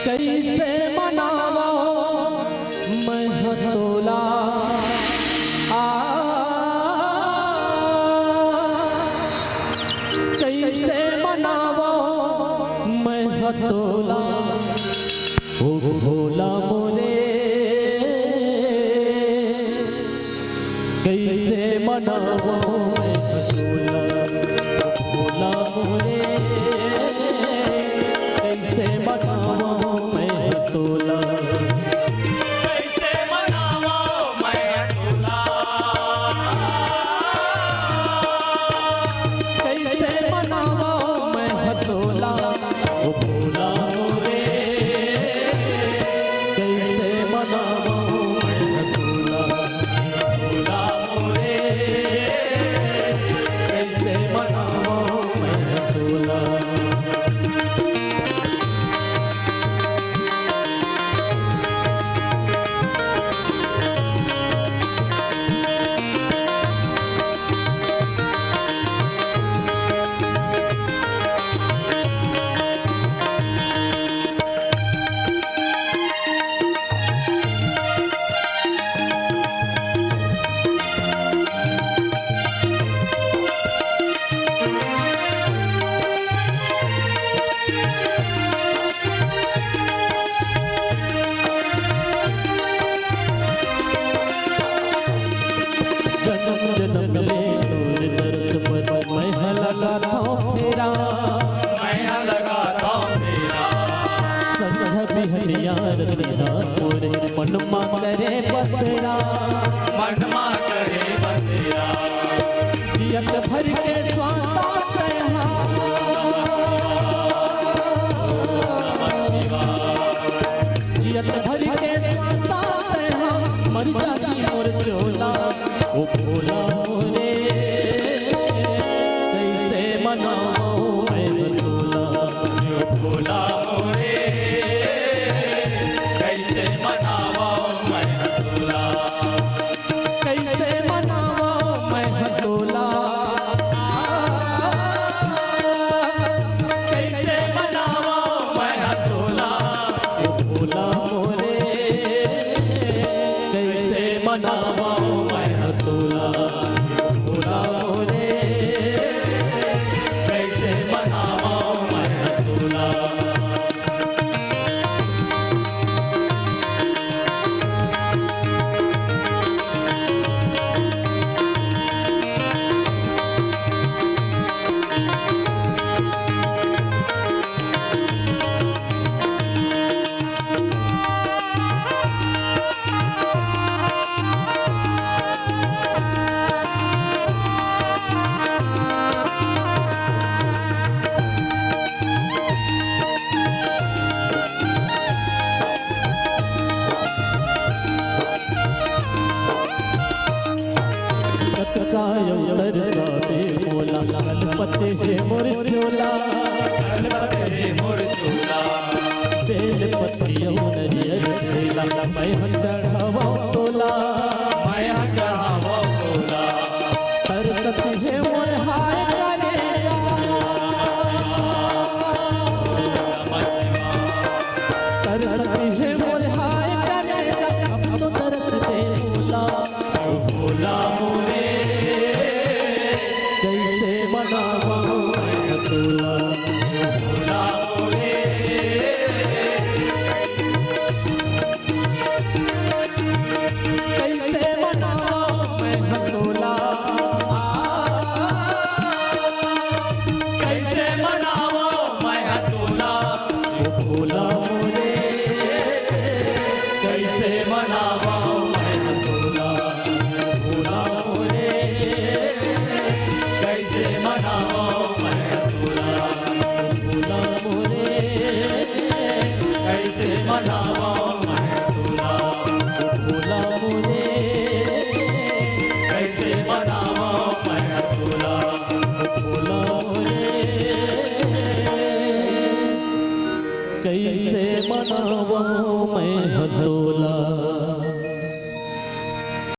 कैसे मनावो मैं हथोला कैसे मनावो मैं हथोला ओ भोला मोरे कैसे मनावो मैं हथोला ओ भोला मोरे कैसे मनावो मैं हथोला कैसे मनावो मैं हथोला कैसे मनावो मैं हथोला ओ भोला मोरे कैसे मनावो मैं हथोला भोला मोरे कैसे मनावो मैं हथोला जन्म जन्म ले तोर दर्द पर मैं लगाता हूँ फेरा मैं लगाता मेरा समझ बिहनिया रतिया मोरे मनमा करे बसेरा मनमा करे बसेरा जियत भर के स्वासा जियत भर के स्वासा मर जाती मोर चोला ओ भोला मोरे कैसे मनाओ मैं हथोला भोला मोरे कैसे मनावो मैं हथोला कैसे मनाओ मैं हथोला कैसे मनावो मैं हथोला ओ भोला मोरे कैसे मनाओ मैं हथोला भोला मोरे कैसे मनावो मैं हथोला कायो तरसाते मोला कलपते है मोर चोला कलपते है मोर चोला बेल पतियों नरियर खेला मैं चढ़ावा तोला मैं चढ़ावो तोला तरसते है मोर हाय करेगा तरसते है मोर हाय करेगा अब तो तरसते मोला भोला मोरे कैसे मनावा मैं हथोला भोला मोरे कैसे मनावा मैं हथोला कैसे मनावो मैं हथोला ओ भोला मोरे कैसे मनावो मैं हथोला भोला मोरे कैसे मनावो मैं हथोला भोला मोरे कैसे मनावो